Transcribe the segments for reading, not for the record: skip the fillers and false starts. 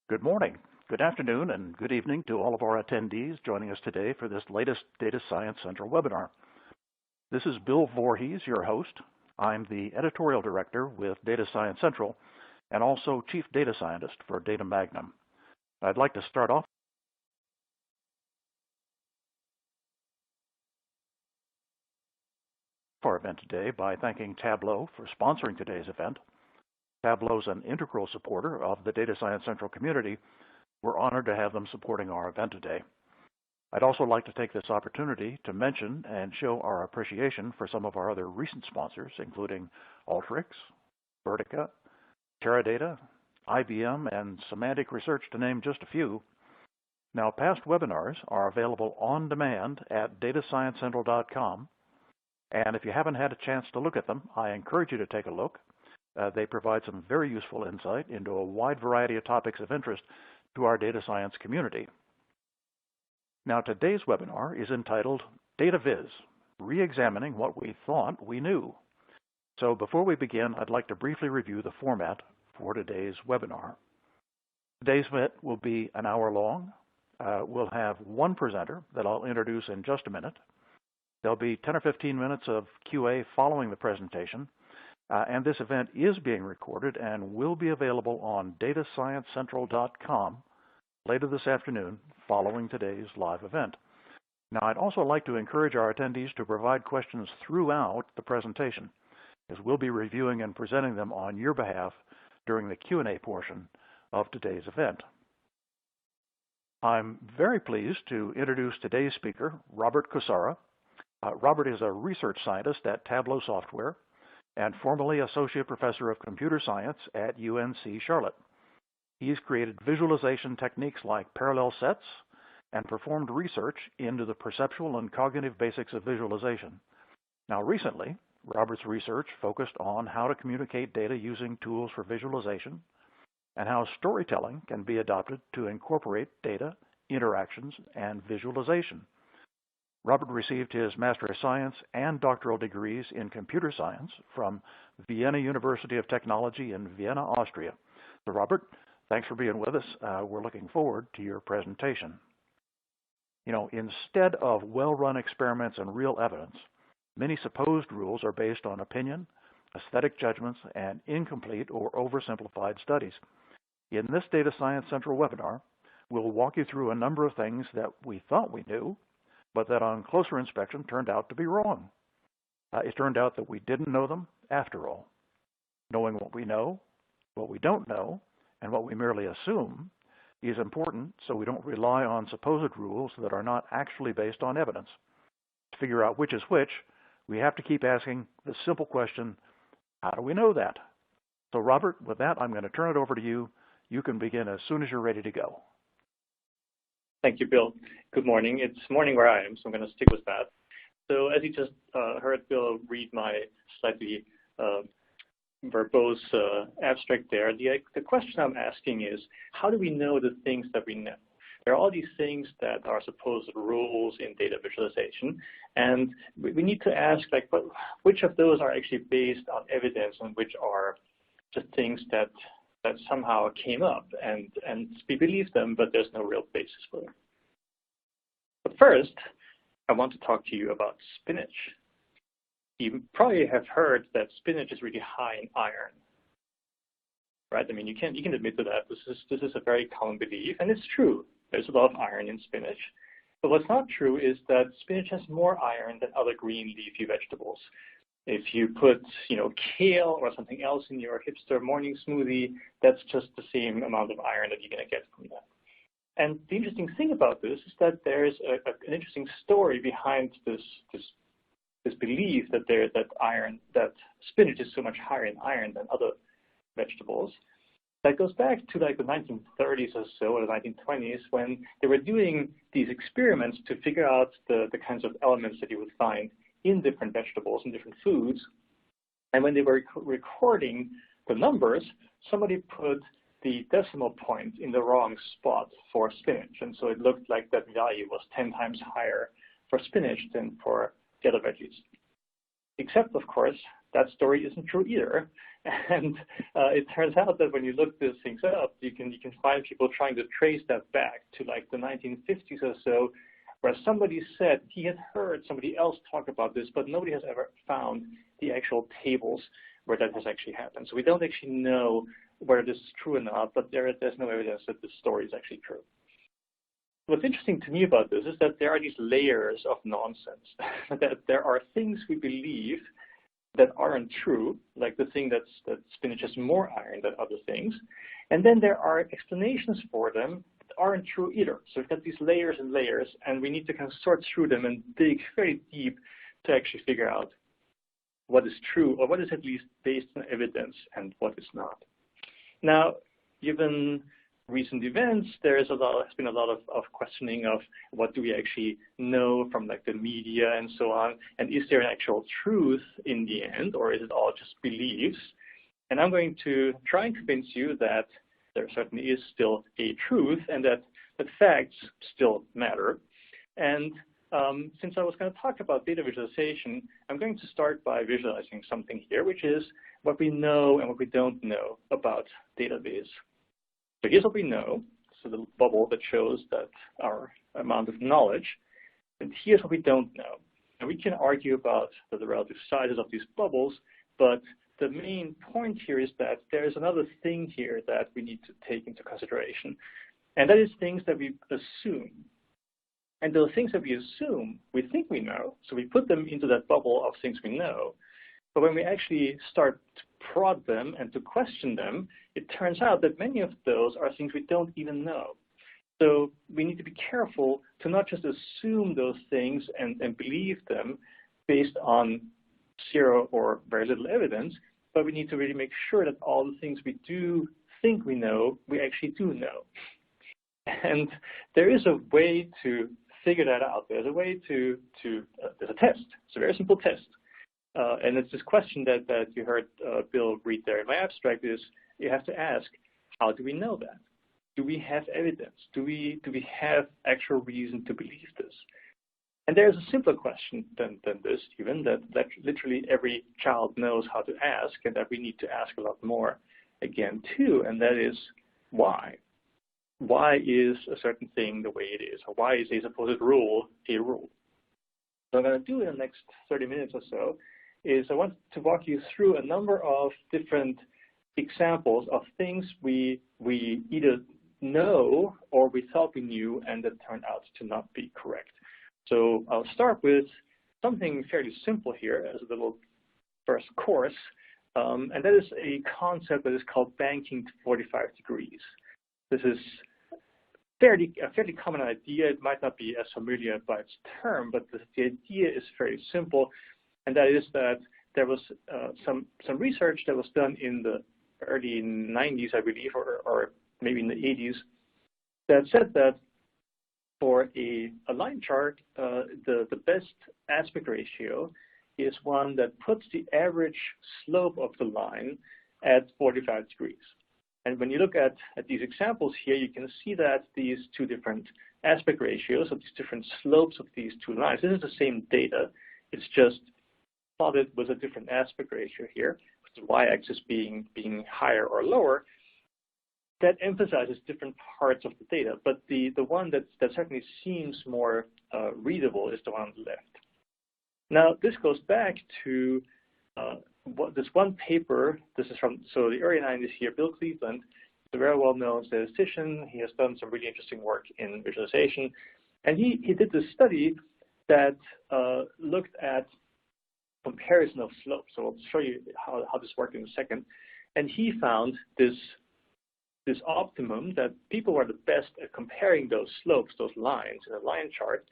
Good morning, good afternoon, and good evening to all of our attendees joining us today for this latest Data Science Central webinar. This is Bill Vorhies, your host. I'm the Editorial Director with Data Science Central and also Chief Data Scientist for Data Magnum. I'd like to start off our event today by thanking Tableau for sponsoring today's event. Tableau is an integral supporter of the Data Science Central community. We're honored to have them supporting our event today. I'd also like to take this opportunity to mention and show our appreciation for some of our other recent sponsors, including Alteryx, Vertica, Teradata, IBM, and Semantic Research, to name just a few. Now, past webinars are available on demand at datasciencecentral.com, and if you haven't had a chance to look at them, I encourage you to take a look. They provide some very useful insight into a wide variety of topics of interest to our data science community. Now, today's webinar is entitled Data Viz, Re-examining What We Thought We Knew. So before we begin, I'd like to briefly review the format for today's webinar. Today's event will be an hour long. We'll have one presenter that I'll introduce in just a minute. There'll be 10 or 15 minutes of QA following the presentation. And this event is being recorded and will be available on datasciencecentral.com later this afternoon following today's live event. Now, I'd also like to encourage our attendees to provide questions throughout the presentation, as we'll be reviewing and presenting them on your behalf during the Q&A portion of today's event. I'm very pleased to introduce today's speaker, Robert Kosara. Robert is a research scientist at Tableau Software and formerly Associate Professor of Computer Science at UNC Charlotte. He's created visualization techniques like parallel sets and performed research into the perceptual and cognitive basics of visualization. Now, recently, Robert's research focused on how to communicate data using tools for visualization and how storytelling can be adopted to incorporate data, interactions, and visualization. Robert received his Master of Science and doctoral degrees in computer science from Vienna University of Technology in Vienna, Austria. So Robert, thanks for being with us. We're looking forward to your presentation. You know, instead of well-run experiments and real evidence, many supposed rules are based on opinion, aesthetic judgments, and incomplete or oversimplified studies. In this Data Science Central webinar, we'll walk you through a number of things that we thought we knew, but that on closer inspection turned out to be wrong. It turned out that we didn't know them after all. Knowing what we know, what we don't know, and what we merely assume is important so we don't rely on supposed rules that are not actually based on evidence. To figure out which is which, we have to keep asking the simple question, how do we know that? So Robert, with that, I'm going to turn it over to you. You can begin as soon as you're ready to go. Thank you, Bill. Good morning. It's morning where I am, so I'm going to stick with that. So as you just heard Bill read my slightly verbose abstract there, the question I'm asking is, how do we know the things that we know? There are all these things that are supposed rules in data visualization, and we need to ask, like, which of those are actually based on evidence and which are just things that somehow came up and we believe them, but there's no real basis for them. But first, I want to talk to you about spinach. You probably have heard that spinach is really high in iron, right? I mean, you can admit to that. This is a very common belief, and it's true. There's a lot of iron in spinach. But what's not true is that spinach has more iron than other green leafy vegetables. If you put, kale or something else in your hipster morning smoothie, that's just the same amount of iron that you're going to get from that. And the interesting thing about this is that there's an interesting story behind this belief that spinach is so much higher in iron than other vegetables. That goes back to like the 1930s or so, or the 1920s, when they were doing these experiments to figure out the kinds of elements that you would find in different vegetables and different foods. And when they were recording the numbers, somebody put the decimal point in the wrong spot for spinach. And so it looked like that value was 10 times higher for spinach than for the other veggies. Except, of course, that story isn't true either. And it turns out that when you look these things up, you can find people trying to trace that back to like the 1950s or so, where somebody said he had heard somebody else talk about this, but nobody has ever found the actual tables where that has actually happened. So we don't actually know whether this is true or not, but there's no evidence that this story is actually true. What's interesting to me about this is that there are these layers of nonsense, that there are things we believe that aren't true, like the thing that spinach has more iron than other things, and then there are explanations for them that aren't true either. So we've got these layers and layers, and we need to kind of sort through them and dig very deep to actually figure out what is true, or what is at least based on evidence and what is not. Now, given recent events, has been a lot of questioning of what do we actually know from like the media and so on, and is there an actual truth in the end, or is it all just beliefs? And I'm going to try and convince you that there certainly is still a truth, and that facts still matter. And since I was going to talk about data visualization, I'm going to start by visualizing something here, which is what we know and what we don't know about database. So here's what we know. So the bubble that shows that our amount of knowledge. And here's what we don't know. And we can argue about the relative sizes of these bubbles, but the main point here is that there's another thing here that we need to take into consideration. And that is things that we assume. And those things that we assume, we think we know, so we put them into that bubble of things we know. But when we actually start to prod them and to question them, it turns out that many of those are things we don't even know. So we need to be careful to not just assume those things and believe them based on zero or very little evidence, but we need to really make sure that all the things we do think we know, we actually do know. And there is a way to figure that out. There's a way there's a test. It's a very simple test. And it's this question that you heard Bill read there in my abstract is, you have to ask, how do we know that? Do we have evidence? Do we have actual reason to believe this? And there's a simpler question than this, even, that literally every child knows how to ask, and that we need to ask a lot more again too, and that is why? Why is a certain thing the way it is? Or why is a supposed rule a rule? So I'm going to do in the next 30 minutes or so is I want to walk you through a number of different examples of things we either know or we thought we knew and that turned out to not be correct. So I'll start with something fairly simple here as a little first course, and that is a concept that is called banking to 45 degrees. This is a fairly common idea. It might not be as familiar by its term, but the idea is very simple, and that is that there was some research that was done in the early 90s, I believe, or maybe in the 80s, that said that for a line chart, the best aspect ratio is one that puts the average slope of the line at 45 degrees. And when you look at these examples here, you can see that these two different aspect ratios of these different slopes of these two lines, this is the same data, it's just plotted with a different aspect ratio here, with the y-axis being higher or lower. That emphasizes different parts of the data, but the one that certainly seems more readable is the one on the left. Now, this goes back to this one paper. This is from the early 90s here. Bill Cleveland is a very well-known statistician. He has done some really interesting work in visualization, and he did this study that looked at comparison of slopes. So I'll show you how this worked in a second. And he found this optimum that people were the best at comparing those slopes, those lines in a line chart,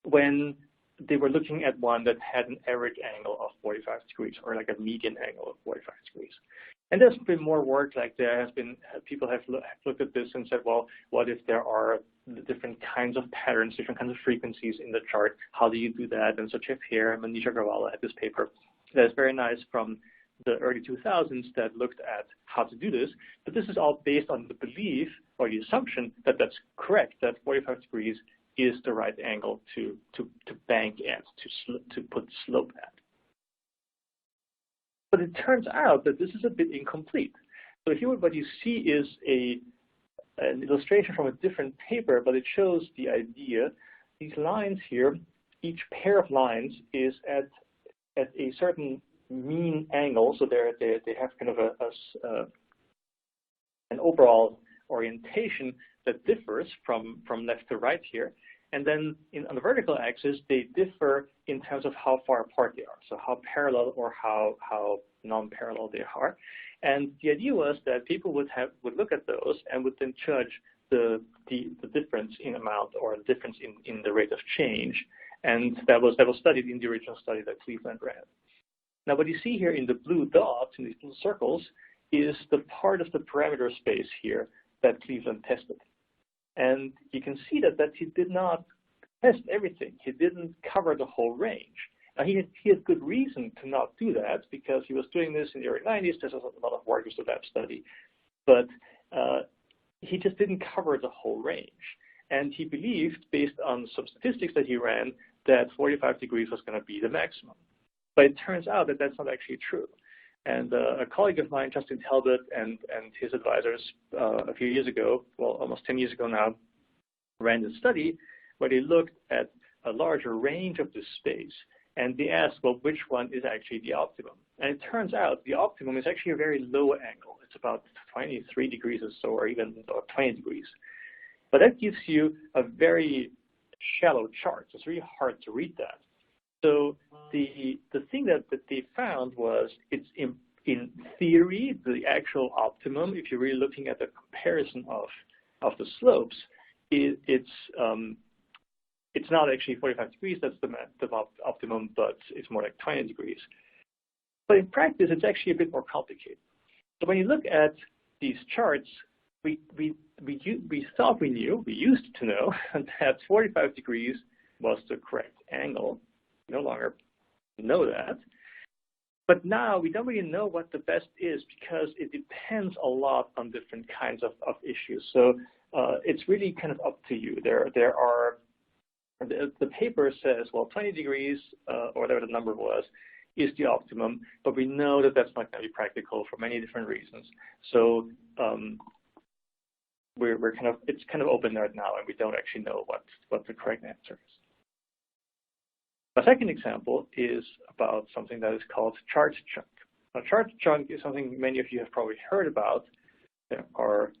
when they were looking at one that had an average angle of 45 degrees or like a median angle of 45 degrees. And there's been more work, like people have looked at this and said, well, what if there are different kinds of patterns, different kinds of frequencies in the chart? How do you do that? And so Jeff Hare and Manisha Garwala had this paper that is very nice from the early 2000s that looked at how to do this, but this is all based on the belief or the assumption that that's correct, that 45 degrees is the right angle to bank at, to put slope at. But it turns out that this is a bit incomplete. So here what you see is an illustration from a different paper, but it shows the idea. These lines here, each pair of lines is at a certain mean angle, so they have kind of an overall orientation that differs from left to right here. And then on the vertical axis, they differ in terms of how far apart they are, so how parallel or how non-parallel they are. And the idea was that people would look at those and would then judge the difference in amount or the difference in the rate of change. And that was studied in the original study that Cleveland ran. Now, what you see here in the blue dots, in these little circles, is the part of the parameter space here that Cleveland tested. And you can see that he did not test everything. He didn't cover the whole range. Now, he had good reason to not do that because he was doing this in the early 90s. There's a lot of work with that study. But he just didn't cover the whole range. And he believed, based on some statistics that he ran, that 45 degrees was going to be the maximum. But it turns out that that's not actually true. And a colleague of mine, Justin Talbot, and his advisors a few years ago, well, almost 10 years ago now, ran a study where they looked at a larger range of this space. And they asked, well, which one is actually the optimum? And it turns out the optimum is actually a very low angle. It's about 23 degrees or so, or even 20 degrees. But that gives you a very shallow chart. It's really hard to read that. So the thing that they found was it's in theory the actual optimum. If you're really looking at the comparison of the slopes, it's not actually 45 degrees. That's the optimum, but it's more like 20 degrees. But in practice, it's actually a bit more complicated. So when you look at these charts, we thought we knew, we used to know that 45 degrees was the correct angle. No longer know that. But now we don't really know what the best is because it depends a lot on different kinds of issues. So it's really kind of up to you. There are, the paper says, well, 20 degrees or whatever the number was is the optimum, but we know that that's not going to be practical for many different reasons. So it's kind of open right now, and we don't actually know what the correct answer is. The second example is about something that is called chart chunk. Now, chart chunk is something many of you have probably heard about. There are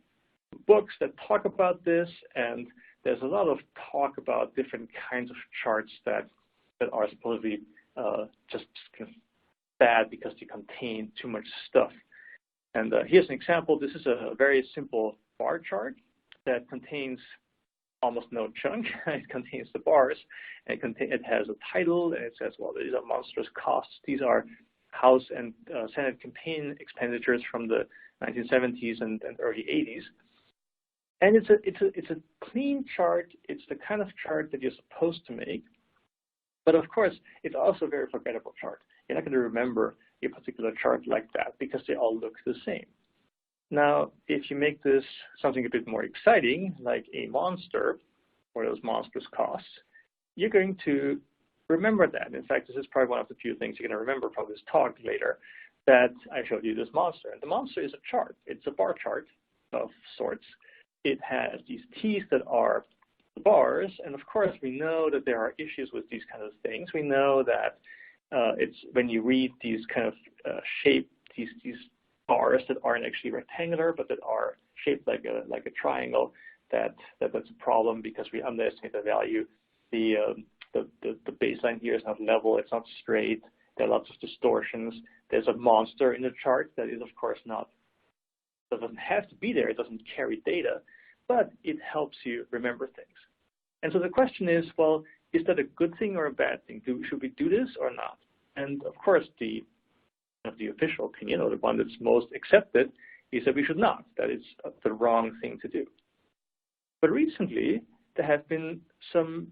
books that talk about this, and there's a lot of talk about different kinds of charts that are supposedly just kind of bad because they contain too much stuff. And here's an example. This is a very simple bar chart that contains almost no chunk. It contains the bars. And it has a title, and it says, well, these are monstrous costs. These are House and Senate campaign expenditures from the 1970s and early 80s. And it's a clean chart. It's the kind of chart that you're supposed to make. But of course, it's also a very forgettable chart. You're not going to remember a particular chart like that because they all look the same. Now, if you make this something a bit more exciting, like a monster or those monstrous costs, you're going to remember that. In fact, this is probably one of the few things you're going to remember from this talk later, that I showed you this monster. And the monster is a chart. It's a bar chart of sorts. It has these teeth that are the bars, and of course, we know that there are issues with these kind of things. We know that it's when you read these kind of shape, these bars that aren't actually rectangular, but that are shaped like a triangle, that's a problem because we underestimate the value. The baseline here is not level, it's not straight. There are lots of distortions. There's a monster in the chart that is, of course, doesn't have to be there. It doesn't carry data, but it helps you remember things. And so the question is, well, is that a good thing or a bad thing? Should we do this or not? And of course, the official opinion, or the one that's most accepted, is that we should not. That it's the wrong thing to do. But recently, there have been some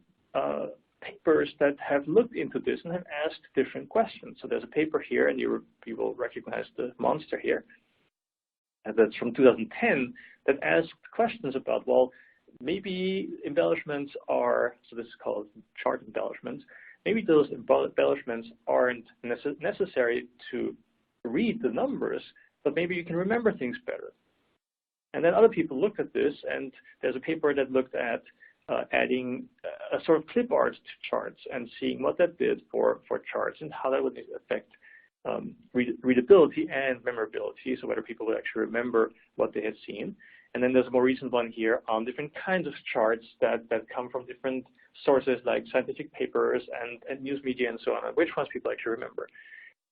papers that have looked into this and have asked different questions. So there's a paper here, and you will recognize the monster here. And that's from 2010, that asked questions about, well, maybe embellishments are, so this is called chart embellishments, maybe those embellishments aren't necessary to read the numbers, but maybe you can remember things better. And then other people looked at this, and there's a paper that looked at adding a sort of clip art to charts and seeing what that did for charts and how that would affect readability and memorability, so whether people would actually remember what they had seen. And then there's a more recent one here on different kinds of charts that come from different sources like scientific papers and news media and so on, and which ones people actually remember.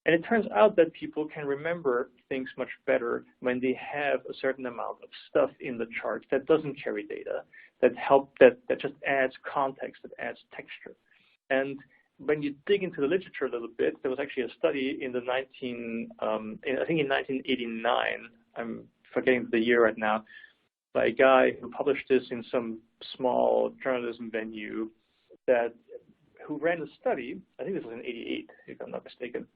And it turns out that people can remember things much better when they have a certain amount of stuff in the chart that doesn't carry data, that just adds context, that adds texture. And when you dig into the literature a little bit, there was actually a study in the I think in 1989, I'm forgetting the year right now, by a guy who published this in some small journalism venue who ran a study, I think this was in 88, if I'm not mistaken,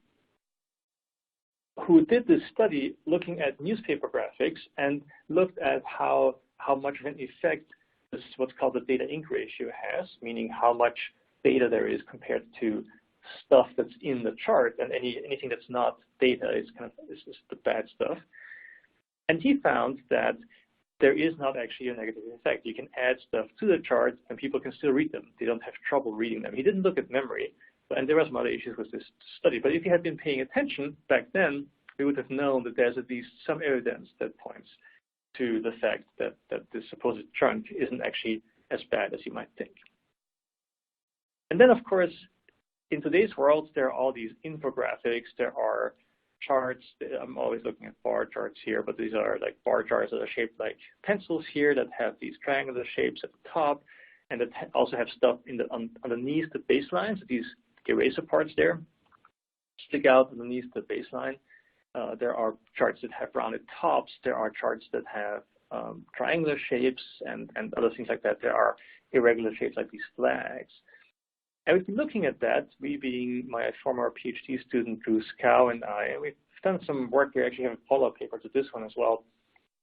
who did this study looking at newspaper graphics and looked at how much of an effect this what's called the data-ink ratio has, meaning how much data there is compared to stuff that's in the chart, and anything that's not data is the bad stuff. And he found that there is not actually a negative effect. You can add stuff to the chart and people can still read them. They don't have trouble reading them. He didn't look at memory, and there were some other issues with this study. But if you had been paying attention back then, we would have known that there's at least some evidence that points to the fact that this supposed chunk isn't actually as bad as you might think. And then, of course, in today's world, there are all these infographics. There are charts. I'm always looking at bar charts here, but these are like bar charts that are shaped like pencils here that have these triangular shapes at the top, and that also have stuff underneath the baseline. So these eraser parts there stick out underneath the baseline. There are charts that have rounded tops. There are charts that have triangular shapes and other things like that. There are irregular shapes like these flags. And we've been looking at that, we being my former PhD student, Drew Scow, and I, and we've done some work. We actually have a follow-up paper to this one as well.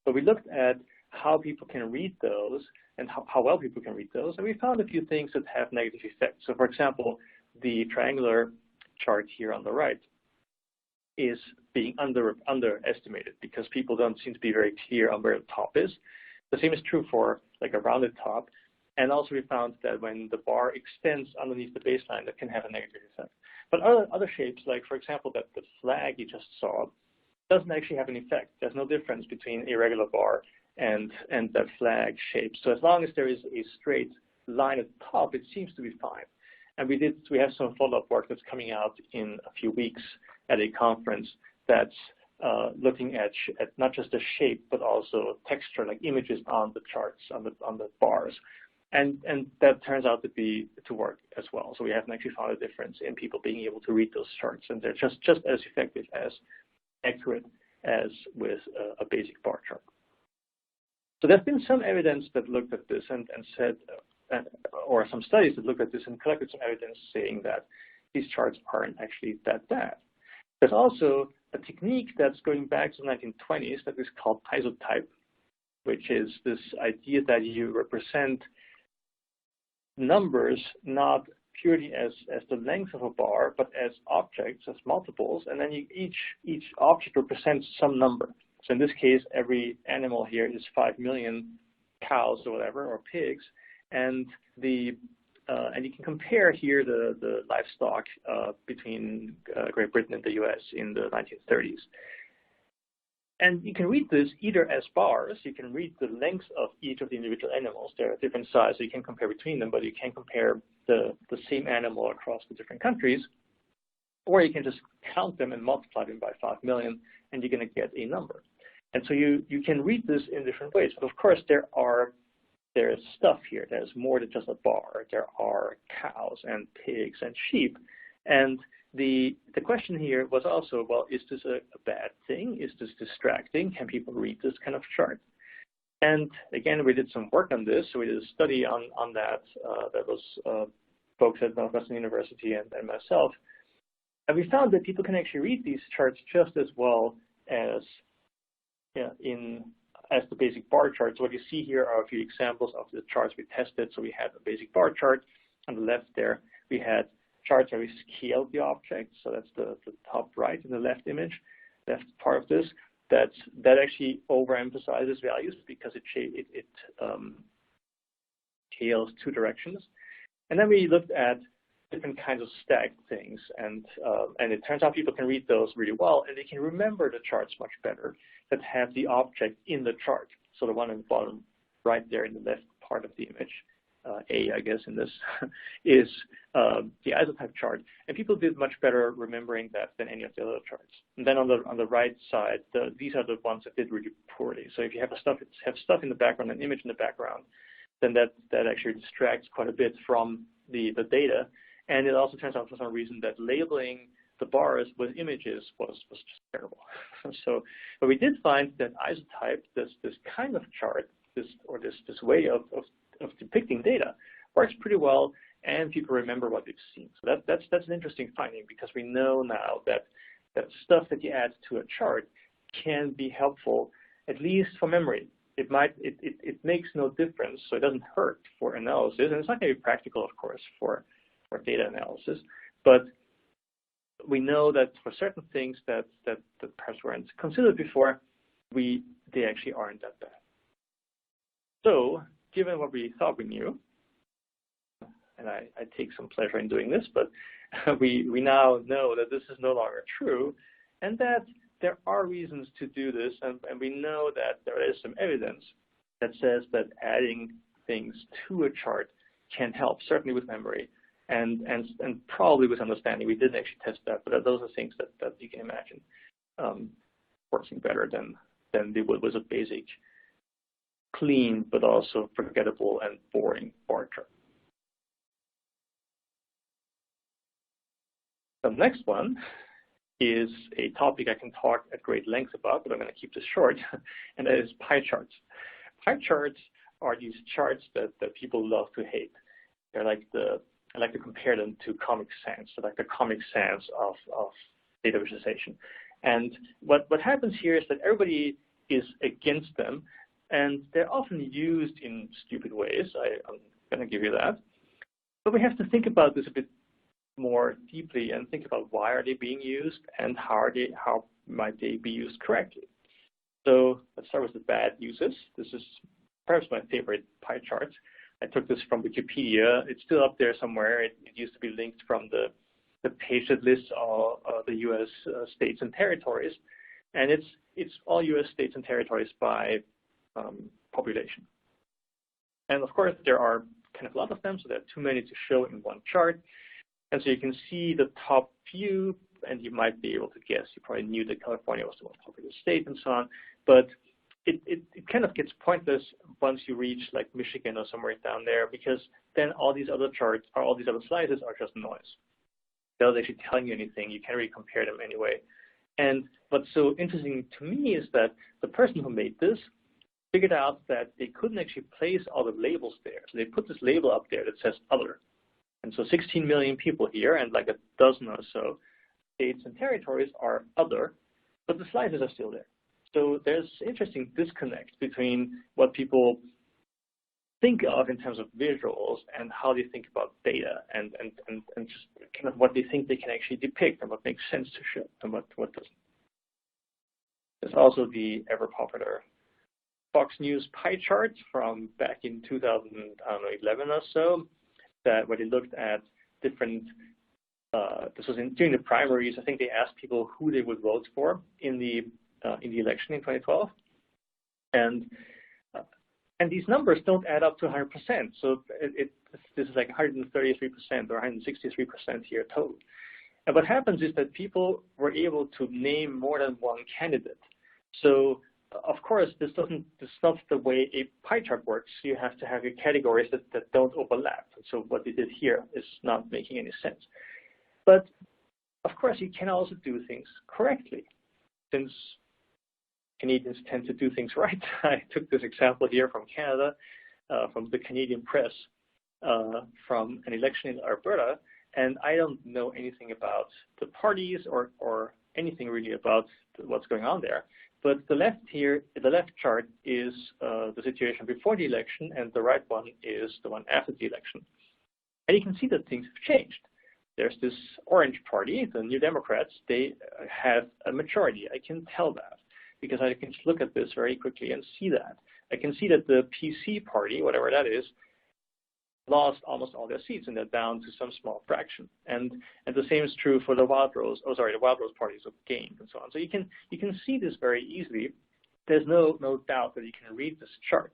But we looked at how people can read those and how well people can read those, and we found a few things that have negative effects. So, for example, the triangular chart here on the right is being underestimated because people don't seem to be very clear on where the top is. The same is true for like a rounded top. And also we found that when the bar extends underneath the baseline, that can have a negative effect. But other shapes, like for example, that the flag you just saw, doesn't actually have an effect. There's no difference between a regular bar and that flag shape. So as long as there is a straight line at the top, it seems to be fine. And we have some follow-up work that's coming out in a few weeks at a conference that's looking at not just the shape, but also texture, like images on the charts, on the bars. And that turns out to work as well. So we haven't actually found a difference in people being able to read those charts, and they're just as effective, as accurate as with a basic bar chart. So there's been some evidence that looked at this and said, or some studies that looked at this and collected some evidence saying that these charts aren't actually that bad. There's also a technique that's going back to the 1920s that is called isotype, which is this idea that you represent numbers not purely as the length of a bar, but as objects, as multiples, and then each object represents some number. So in this case, every animal here is 5 million cows or whatever, or pigs, and you can compare here the livestock between Great Britain and the US in the 1930s. And you can read this either as bars. You can read the length of each of the individual animals. They're different sizes, so you can compare between them, but you can't compare the same animal across the different countries. Or you can just count them and multiply them by 5 million, and you're going to get a number. And so you can read this in different ways. But of course, there's stuff here. There's more than just a bar. There are cows and pigs and sheep. And the question here was also, well, is this a bad thing? Is this distracting? Can people read this kind of chart? And again, we did some work on this. So we did a study on that. That was folks at Northwestern University and myself. And we found that people can actually read these charts just as well as as the basic bar chart. So what you see here are a few examples of the charts we tested. So we had a basic bar chart on the left there. We had charts where we scaled the object. So that's the top right in the left image. left part of this, that actually overemphasizes values because it tails two directions. And then we looked at different kinds of stacked things, and it turns out people can read those really well, and they can remember the charts much better that have the object in the chart. So the one in the bottom right there in the left part of the image, A, I guess, in this, is the isotype chart. And people did much better remembering that than any of the other charts. And then on the right side, these are the ones that did really poorly. So if you have stuff in the background, an image in the background, then that actually distracts quite a bit from the data. And it also turns out for some reason that labeling the bars with images was just terrible. So, but we did find that isotype, this kind of chart, this way of depicting data, works pretty well, and people remember what they've seen. So that's an interesting finding, because we know now that stuff that you add to a chart can be helpful, at least for memory. It makes no difference, so it doesn't hurt for analysis, and it's not going to be practical, of course, for data analysis. But we know that for certain things that perhaps weren't considered before, they actually aren't that bad. So, given what we thought we knew, and I take some pleasure in doing this, but we now know that this is no longer true, and that there are reasons to do this, and we know that there is some evidence that says that adding things to a chart can help, certainly with memory, and probably with understanding. We didn't actually test that, but those are things that you can imagine working better than they would with a basic, clean, but also forgettable and boring bar chart. The next one is a topic I can talk at great length about, but I'm going to keep this short, and that is pie charts. Pie charts are these charts that people love to hate. They're like I like to compare them to Comic Sans, so like the Comic Sans of data visualization. And what happens here is that everybody is against them, and they're often used in stupid ways. I'm going to give you that. But we have to think about this a bit more deeply and think about why are they being used and how might they be used correctly. So let's start with the bad uses. This is perhaps my favorite pie chart. I took this from Wikipedia. It's still up there somewhere. It used to be linked from the page that lists all the U.S. States and territories, and it's all U.S. states and territories by population. And of course, there are kind of a lot of them, so there are too many to show in one chart. And so you can see the top few, and you might be able to guess. You probably knew that California was the most populous state and so on, but it kind of gets pointless once you reach like Michigan or somewhere down there, because then all these other charts or all these other slices are just noise. They're not actually telling you anything. You can't really compare them anyway. And what's so interesting to me is that the person who made this figured out that they couldn't actually place all the labels there. So they put this label up there that says other. And so 16 million people here, and like a dozen or so states and territories are other, but the slices are still there. So there's interesting disconnect between what people think of in terms of visuals and how they think about data and just kind of what they think they can actually depict and what makes sense to show and what doesn't. There's also the ever popular Fox News pie chart from back in 2011 or so, where they looked at different, this was during the primaries. I think they asked people who they would vote for in the election in 2012. And these numbers don't add up to 100%. So this is like 133% or 163% here total. And what happens is that people were able to name more than one candidate. So of course, this is not the way a pie chart works. You have to have your categories that don't overlap. And so what they did here is not making any sense. But of course, you can also do things correctly, since Canadians tend to do things right. I took this example here from Canada, from the Canadian Press, from an election in Alberta, and I don't know anything about the parties or anything really about what's going on there. But the left chart is the situation before the election, and the right one is the one after the election. And you can see that things have changed. there's this orange party, the New Democrats, they have a majority. I can tell that because I can just look at this very quickly and see that. I can see that the PC party, whatever that is, lost almost all their seats and they're down to some small fraction. And the same is true for the Wild Rose. Oh, sorry, the Wild Rose parties have gained and so on. So you can see this very easily. There's no doubt that you can read this chart.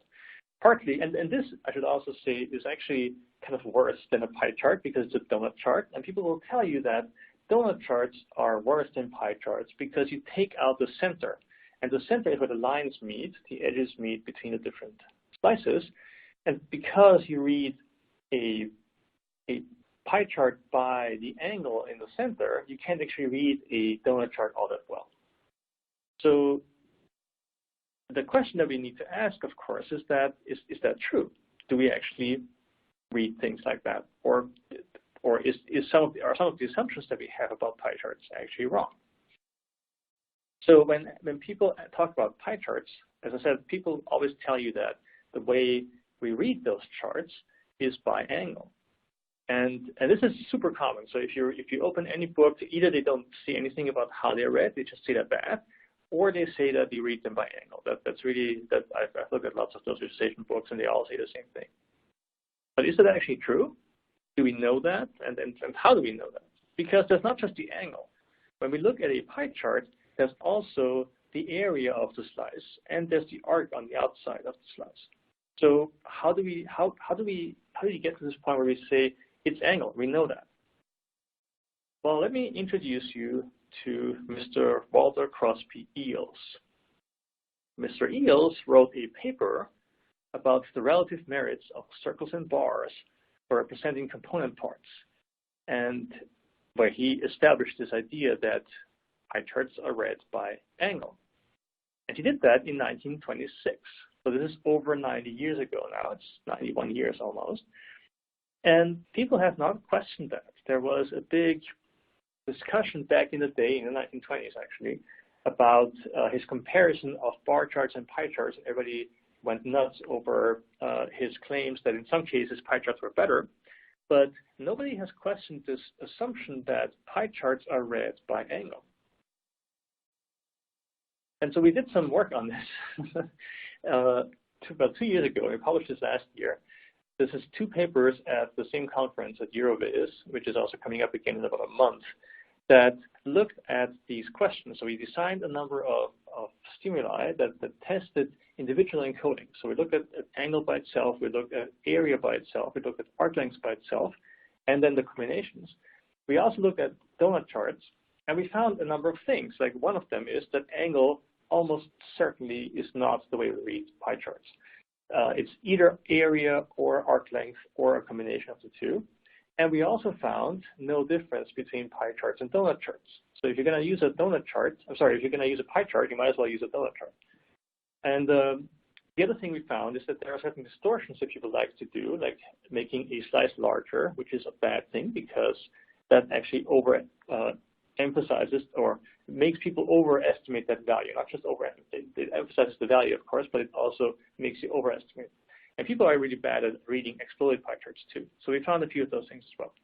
Partly, and this I should also say is actually kind of worse than a pie chart because it's a donut chart. And people will tell you that donut charts are worse than pie charts because you take out the center. And the center is where the lines meet, the edges meet between the different slices. And because you read a pie chart by the angle in the center, you can't actually read a donut chart all that well. So the question that we need to ask, of course, is that true? Do we actually read things like that, or are some of the assumptions that we have about pie charts actually wrong? So when people talk about pie charts, as I said, people always tell you that the way we read those charts is by angle, and this is super common. So if you open any book, either they don't see anything about how they're read, they just say that bad, or they say that you read them by angle. That's really that I've looked at lots of those visualization books, and they all say the same thing. But is that actually true? Do we know that? And how do we know that? Because there's not just the angle. When we look at a pie chart, there's also the area of the slice, and there's the arc on the outside of the slice. So how do we get to this point where we say it's angle? We know that. Well, let me introduce you to Mr. Walter Crosby Eales. Mr. Eales wrote a paper about the relative merits of circles and bars for representing component parts, and where he established this idea that pie charts are read by angle. And he did that in 1926. So this is over 90 years ago now. It's 91 years almost. And people have not questioned that. There was a big discussion back in the day, in the 1920s actually, about his comparison of bar charts and pie charts. And everybody went nuts over his claims that in some cases pie charts were better. But nobody has questioned this assumption that pie charts are read by angle. And so we did some work on this about 2 years ago. We published this last year. This is 2 papers at the same conference at Euroviz, which is also coming up again in about a month, that looked at these questions. So we designed a number of stimuli that tested individual encoding. So we looked at angle by itself, we looked at area by itself, we looked at arc lengths by itself, and then the combinations. We also looked at donut charts, and we found a number of things. Like one of them is that angle almost certainly is not the way we read pie charts. It's either area or arc length or a combination of the two. And we also found no difference between pie charts and donut charts. So if you're going to use a donut chart, if you're going to use a pie chart, you might as well use a donut chart. And the other thing we found is that there are certain distortions that people like to do, like making a slice larger, which is a bad thing because that actually emphasizes or makes people overestimate that value, not just overestimate. It emphasizes the value, of course, but it also makes you overestimate. And people are really bad at reading exploded pie charts too. So we found a few of those things as well.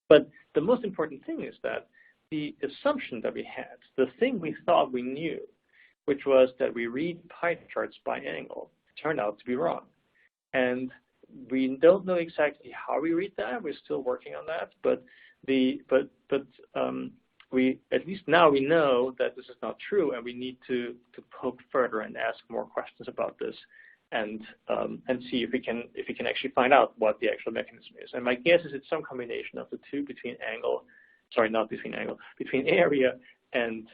But the most important thing is that the assumption that we had, the thing we thought we knew, which was that we read pie charts by angle, turned out to be wrong. And we don't know exactly how we read that. We're still working on that. But we at least now we know that this is not true, and we need to poke further and ask more questions about this, and see if we can actually find out what the actual mechanism is. And my guess is it's some combination of the two between area and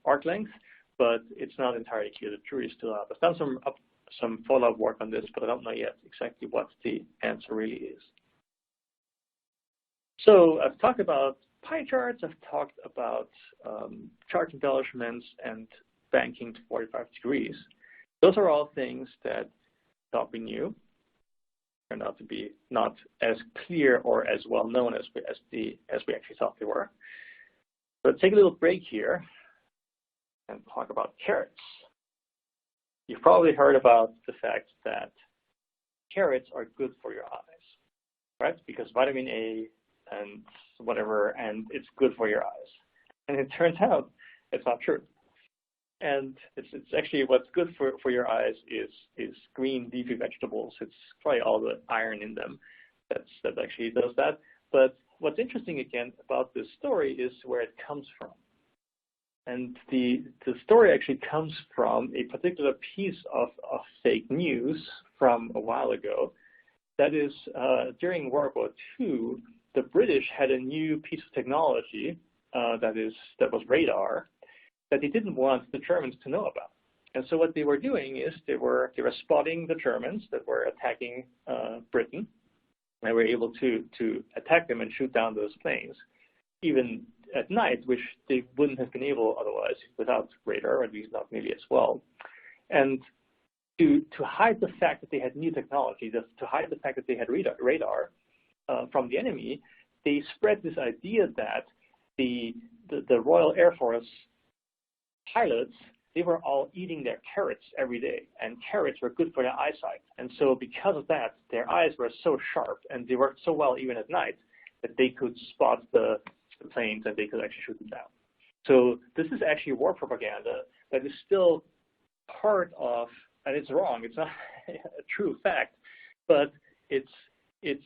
arc length, but it's not entirely clear. The jury is still out. I've done some follow-up work on this, but I don't know yet exactly what the answer really is. So I've talked about pie charts, I've talked about chart embellishments and banking to 45 degrees. Those are all things that I thought we knew, turned out to be not as clear or as well known as we actually thought they were. So let's take a little break here and talk about carrots. You've probably heard about the fact that carrots are good for your eyes, right? Because vitamin A and whatever, and it's good for your eyes. And it turns out it's not true. And it's actually what's good for your eyes is green leafy vegetables. It's probably all the iron in them that actually does that. But what's interesting again about this story is where it comes from. And the story actually comes from a particular piece of fake news from a while ago. That is, during World War II, the British had a new piece of technology that was radar that they didn't want the Germans to know about. And so what they were doing is they were spotting the Germans that were attacking Britain, and were able to attack them and shoot down those planes, even at night, which they wouldn't have been able otherwise without radar, or at least not nearly as well. And to hide the fact that they had new technology, to hide the fact that they had radar from the enemy, they spread this idea that the Royal Air Force pilots, they were all eating their carrots every day, and carrots were good for their eyesight. And so because of that, their eyes were so sharp, and they worked so well even at night, that they could spot the planes and they could actually shoot them down. So this is actually war propaganda that is still part of, and it's wrong, it's not a true fact, but it's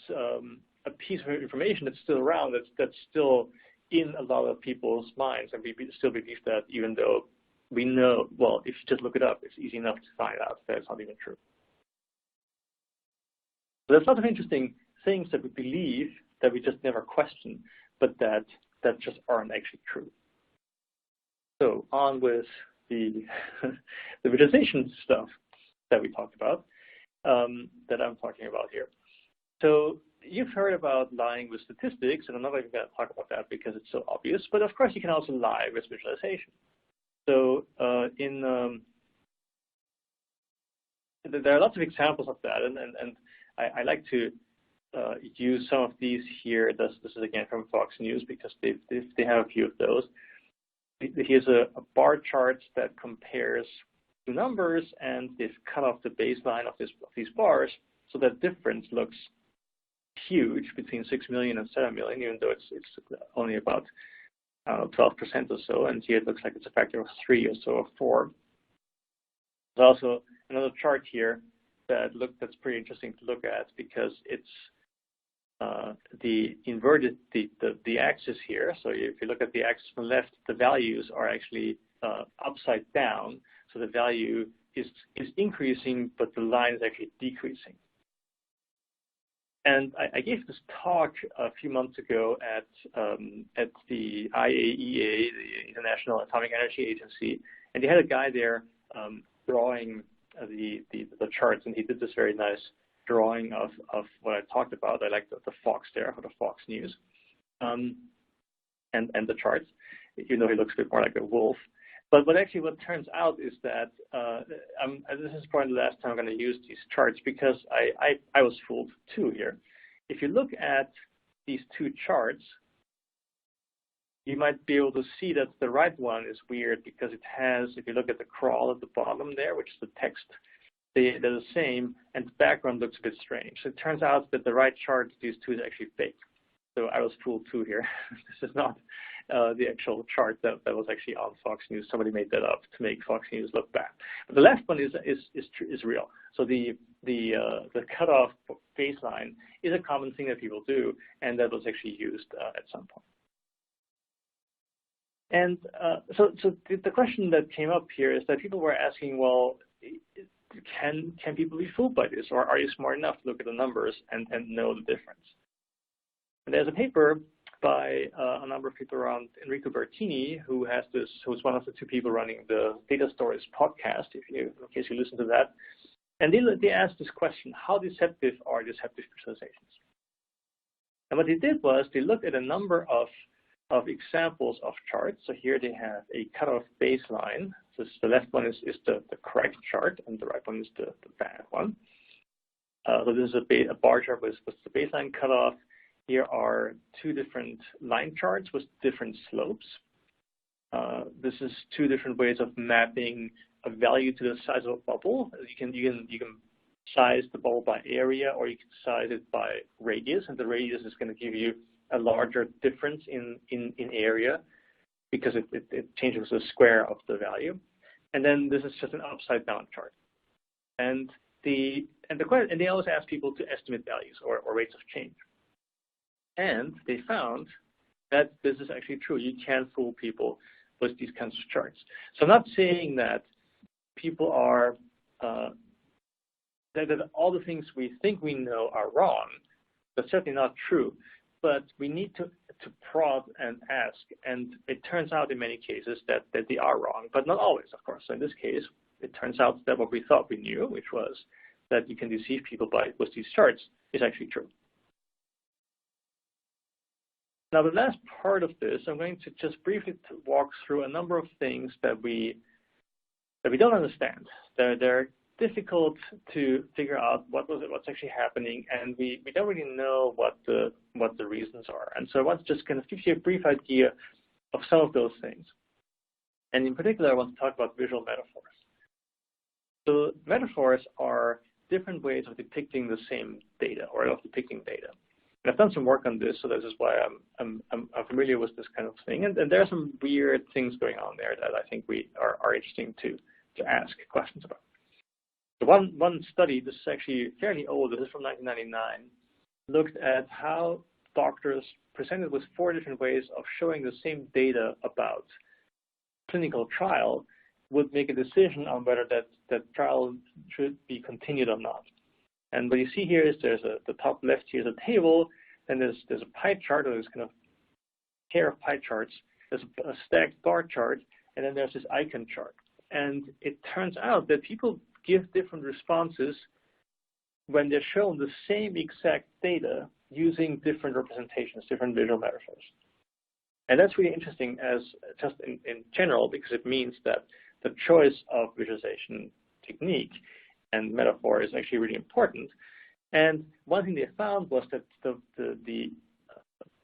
a piece of information that's still around, that's still in a lot of people's minds, and we still believe that, even though we know, well, if you just look it up, it's easy enough to find out that it's not even true. So there's lots of interesting things that we believe that we just never question, but that just aren't actually true. So on with the visualization stuff that we talked about, that I'm talking about here. So you've heard about lying with statistics, and I'm not even going to talk about that because it's so obvious, but of course you can also lie with visualization. So there are lots of examples of that, and I like to use some of these here. This is again from Fox News because they have a few of those. Here's a bar chart that compares two numbers, and they've cut off the baseline of these bars, so that difference looks huge between 6 million and 7 million, even though it's only about 12% or so, and here it looks like it's a factor of 3 or so, or 4. There's also another chart here that's pretty interesting to look at because it's the inverted the axis here. So if you look at the axis on the left, the values are actually upside down. So the value is increasing, but the line is actually decreasing. And I gave this talk a few months ago at the IAEA, the International Atomic Energy Agency, and they had a guy there drawing the charts, and he did this very nice drawing of what I talked about. I like the fox there, for the Fox News, and the charts, even though he looks a bit more like a wolf. But what turns out is that this is probably the last time I'm going to use these charts because I was fooled too here. If you look at these two charts, you might be able to see that the right one is weird because it has, if you look at the crawl at the bottom there, which is the text, they're the same, and the background looks a bit strange. So it turns out that the right chart, these two, is actually fake. So I was fooled too here. This is not the actual chart that was actually on Fox News. Somebody made that up to make Fox News look bad. But the left one is real. So the cutoff baseline is a common thing that people do, and that was actually used at some point. And so the question that came up here is that people were asking, well, can people be fooled by this, or are you smart enough to look at the numbers and know the difference? And there's a paper by a number of people around Enrico Bertini, who's one of the two people running the Data Stories podcast, in case you listen to that. And they asked this question: how deceptive are deceptive visualizations? And what they did was they looked at a number of examples of charts. So here they have a cutoff baseline. So the left one is the correct chart, and the right one is the bad one. So this is a bar chart with the baseline cutoff. Here are two different line charts with different slopes. This is two different ways of mapping a value to the size of a bubble. You can size the bubble by area, or you can size it by radius, and the radius is going to give you a larger difference in area because it changes the square of the value. And then this is just an upside down chart. And they always ask people to estimate values or rates of change. And they found that this is actually true. You can fool people with these kinds of charts. So I'm not saying that people are, that all the things we think we know are wrong. That's certainly not true. But we need to prod and ask. And it turns out in many cases that they are wrong, but not always, of course. So in this case, it turns out that what we thought we knew, which was that you can deceive people with these charts, is actually true. Now, the last part of this, I'm going to just briefly walk through a number of things that we don't understand. They're difficult to figure out what's actually happening, and we don't really know what the reasons are. And so I want to just kind of give you a brief idea of some of those things. And in particular, I want to talk about visual metaphors. So metaphors are different ways of depicting the same data or of depicting data. And I've done some work on this, so this is why I'm familiar with this kind of thing. And there are some weird things going on there that I think we are interesting to ask questions about. So one study, this is actually fairly old, this is from 1999, looked at how doctors presented with 4 different ways of showing the same data about clinical trial would make a decision on whether that trial should be continued or not. And what you see here is there's the top left here is a table, then there's a pie chart, or there's kind of pair of pie charts, there's a stacked bar chart, and then there's this icon chart. And it turns out that people give different responses when they're shown the same exact data using different representations, different visual metaphors. And that's really interesting as just in general, because it means that the choice of visualization technique and metaphor is actually really important. And one thing they found was that the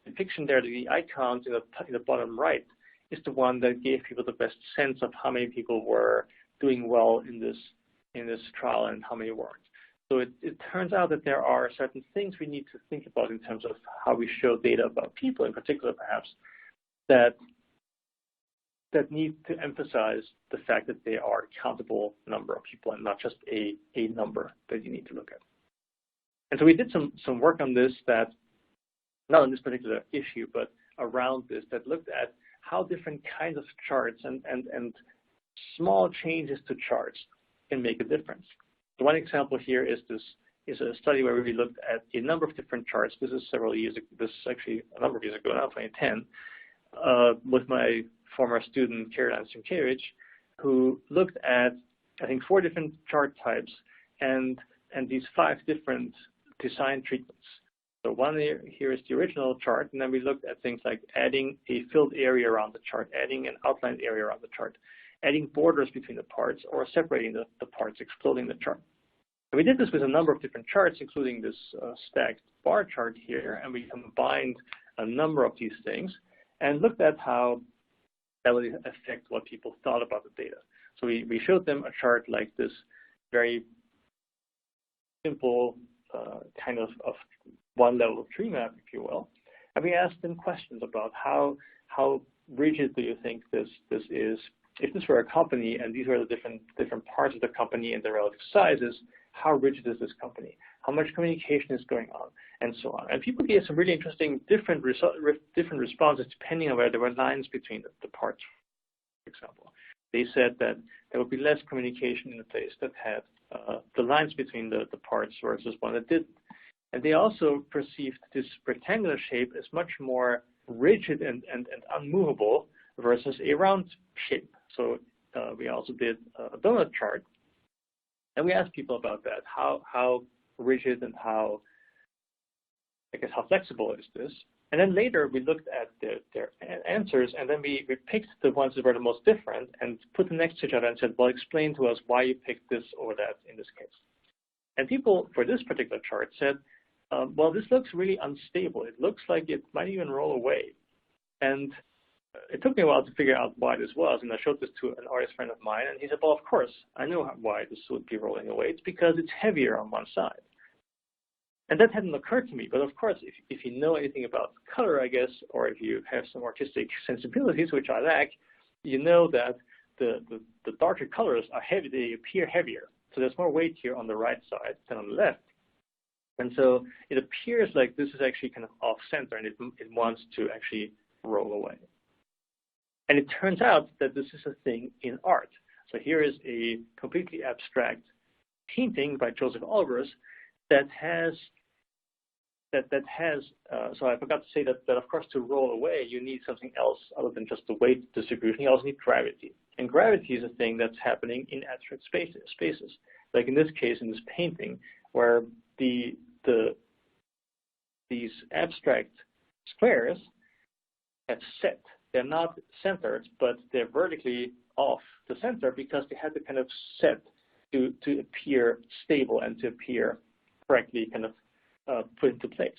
depiction there, the icons in the bottom right, is the one that gave people the best sense of how many people were doing well in this trial and how many weren't. So it turns out that there are certain things we need to think about in terms of how we show data about people, in particular perhaps, that need to emphasize the fact that they are a countable number of people and not just a number that you need to look at. And so we did some work on this, that not on this particular issue, but around this, that looked at how different kinds of charts and small changes to charts can make a difference. So one example here is a study where we looked at a number of different charts. This is several years ago. This is actually a number of years ago now, 2010, with my former student, Caroline Simkevich, who looked at, I think, 4 different chart types and these 5 different design treatments. So one here is the original chart, and then we looked at things like adding a filled area around the chart, adding an outlined area around the chart, adding borders between the parts, or separating the parts, exploding the chart. And we did this with a number of different charts, including this stacked bar chart here, and we combined a number of these things and looked at how that would affect what people thought about the data. So we showed them a chart like this, very simple kind of one-level tree map, if you will, and we asked them questions about how rigid do you think this is? If this were a company and these were the different parts of the company and the relative sizes, how rigid is this company? How much communication is going on, and so on. And people gave some really interesting different responses depending on where there were lines between the parts, for example. They said that there would be less communication in a place that had the lines between the parts versus one that didn't. And they also perceived this rectangular shape as much more rigid and unmovable versus a round shape. So we also did a donut chart, and we asked people about that. How rigid and how flexible is this? And then later we looked at their answers, and then we picked the ones that were the most different and put them next to each other and said, well, explain to us why you picked this over that in this case. And people for this particular chart said, well, this looks really unstable. It looks like it might even roll away. And it took me a while to figure out why this was, and I showed this to an artist friend of mine, and he said, well, of course, I know why this would be rolling away. It's because it's heavier on one side. And that hadn't occurred to me. But of course, if you know anything about color, I guess, or if you have some artistic sensibilities, which I lack, you know that the darker colors are heavy, they appear heavier. So there's more weight here on the right side than on the left. And so it appears like this is actually kind of off-center, and it wants to actually roll away. And it turns out that this is a thing in art. So here is a completely abstract painting by Joseph Olvers that has, so I forgot to say that of course to roll away, you need something else other than just the weight distribution. You also need gravity. And gravity is a thing that's happening in abstract spaces. Like in this case, in this painting, where these abstract squares have set. They're not centered, but they're vertically off the center because they had to kind of set to appear stable and to appear correctly kind of put into place.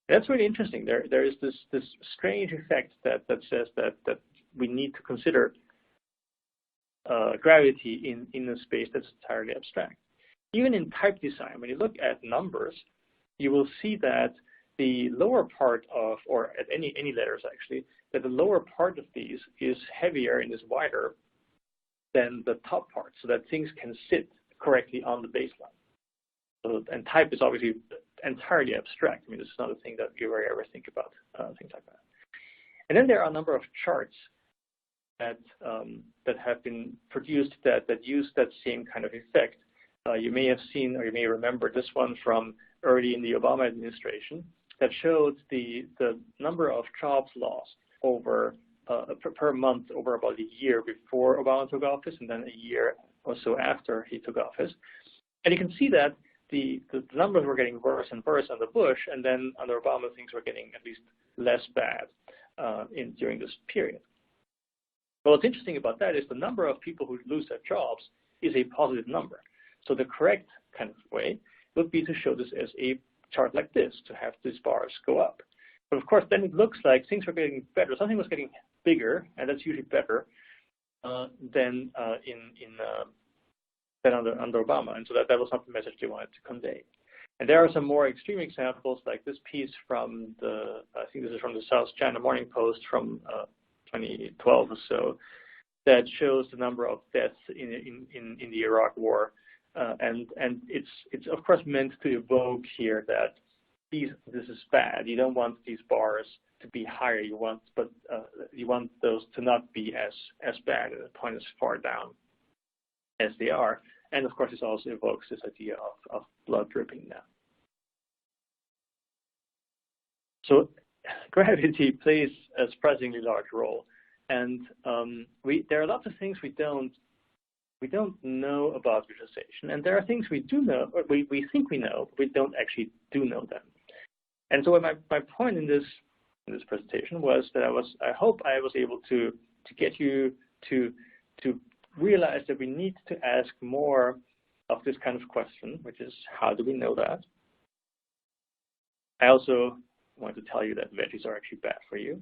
And that's really interesting. There is this strange effect that says that we need to consider gravity in a space that's entirely abstract. Even in type design, when you look at numbers, you will see that the lower part of, or at any letters actually, that the lower part of these is heavier and is wider than the top part, so that things can sit correctly on the baseline. So, and type is obviously entirely abstract. I mean, this is not a thing that you very ever think about, things like that. And then there are a number of charts that have been produced that use that same kind of effect. You may have seen, or you may remember this one from early in the Obama administration that showed the number of jobs lost over per month over about a year before Obama took office and then a year or so after he took office. And you can see that the numbers were getting worse and worse under Bush, and then under Obama things were getting at least less bad during this period. But what's interesting about that is the number of people who lose their jobs is a positive number. So the correct kind of way would be to show this as a chart like this, to have these bars go up. But of course, then it looks like things were getting better. Something was getting bigger, and that's usually better than under Obama. And so that was not the message they wanted to convey. And there are some more extreme examples, like this piece from I think this is from the South China Morning Post from 2012 or so, that shows the number of deaths in the Iraq War. And it's of course meant to evoke here that this is bad. You don't want these bars to be higher. You want those to not be as bad, and the point as far down as they are. And of course, this also evokes this idea of blood dripping down. So gravity plays a surprisingly large role, and there are lots of things we don't know about visualization, and there are things we do know, or we think we know, but we don't actually do know them. And so my point in this presentation was that I hope I was able to get you to realize that we need to ask more of this kind of question, which is, how do we know that? I also want to tell you that veggies are actually bad for you,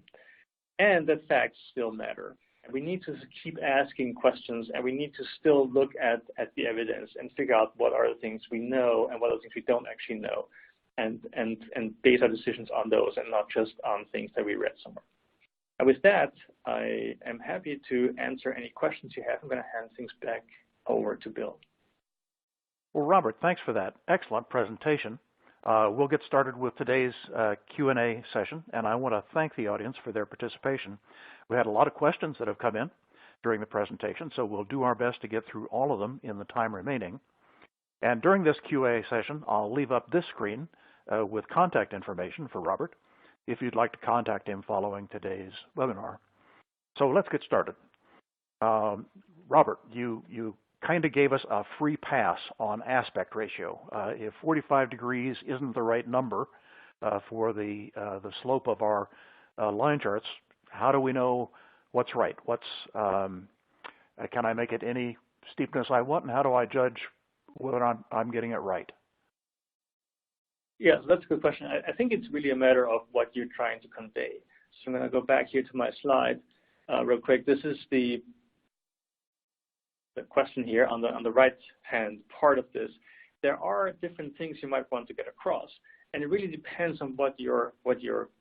and that facts still matter. And we need to keep asking questions, and we need to still look at the evidence and figure out what are the things we know and what are the things we don't actually know, and base our decisions on those and not just on things that we read somewhere. And with that, I am happy to answer any questions you have. I'm going to hand things back over to Bill. Well, Robert, thanks for that excellent presentation. We'll get started with today's Q&A session, and I want to thank the audience for their participation. We had a lot of questions that have come in during the presentation, so we'll do our best to get through all of them in the time remaining. And during this Q&A session, I'll leave up this screen with contact information for Robert if you'd like to contact him following today's webinar. So let's get started. Robert, you kind of gave us a free pass on aspect ratio. If 45 degrees isn't the right number for the slope of our line charts, how do we know what's right? Can I make it any steepness I want, and how do I judge whether I'm getting it right? Yeah, that's a good question. I think it's really a matter of what you're trying to convey. So I'm going to go back here to my slide real quick. This is the question here on the right-hand part of this. There are different things you might want to get across. And it really depends on what your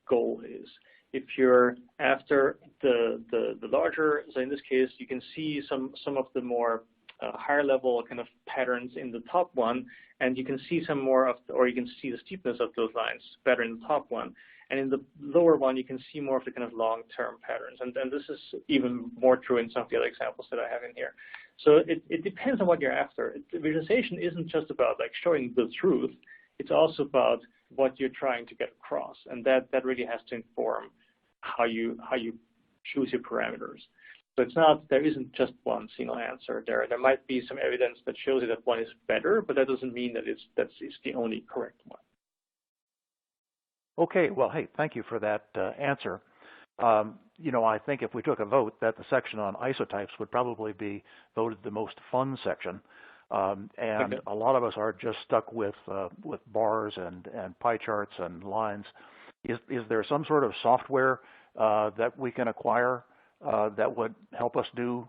goal is. If you're after the larger, so in this case, you can see some of the more higher level kind of patterns in the top one, and you can see some more of, or you can see the steepness of those lines better in the top one. And in the lower one, you can see more of the kind of long-term patterns. And this is even more true in some of the other examples that I have in here. So it depends on what you're after. Visualization isn't just about like showing the truth. It's also about what you're trying to get across. And that really has to inform how you choose your parameters. So it's not, there isn't just one single answer there. There might be some evidence that shows you that one is better, but that doesn't mean that it's the only correct one. Okay, well, hey, thank you for that answer. You know, I think if we took a vote, that the section on isotypes would probably be voted the most fun section. And a lot of us are just stuck with bars and pie charts and lines. Is there some sort of software that we can acquire that would help us do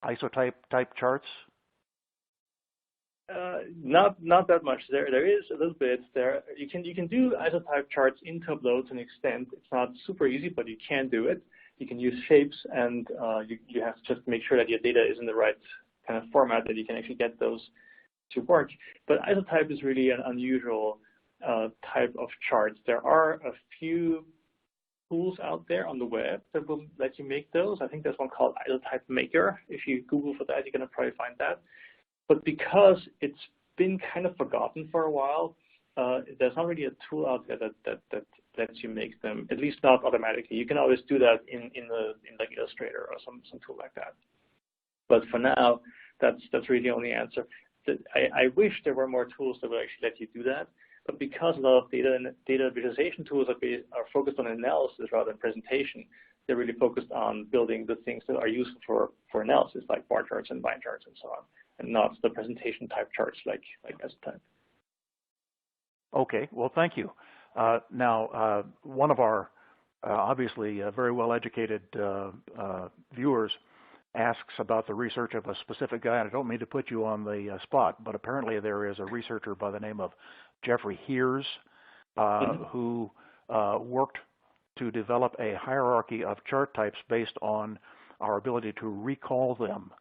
isotype type charts? Not that much. There is a little bit there. You can do isotype charts in Tableau to an extent. It's not super easy, but you can do it. You can use shapes, and you have to just make sure that your data is in the right kind of format that you can actually get those to work. But isotype is really an unusual type of charts. There are a few tools out there on the web that will let you make those. I think there's one called Isotype Maker. If you Google for that, you're going to probably find that. But because it's been kind of forgotten for a while, there's not really a tool out there that lets you make them, at least not automatically. You can always do that in like Illustrator or some tool like that. But for now, that's really the only answer. I wish there were more tools that would actually let you do that. But because a lot of data visualization tools are focused on analysis rather than presentation, they're really focused on building the things that are useful for analysis, like bar charts and line charts and so on, and not the presentation type charts like isotype. Okay, well, thank you. Now, one of our obviously very well-educated viewers asks about the research of a specific guy, and I don't mean to put you on the spot, but apparently there is a researcher by the name of Jeffrey Heers who worked to develop a hierarchy of chart types based on our ability to recall them.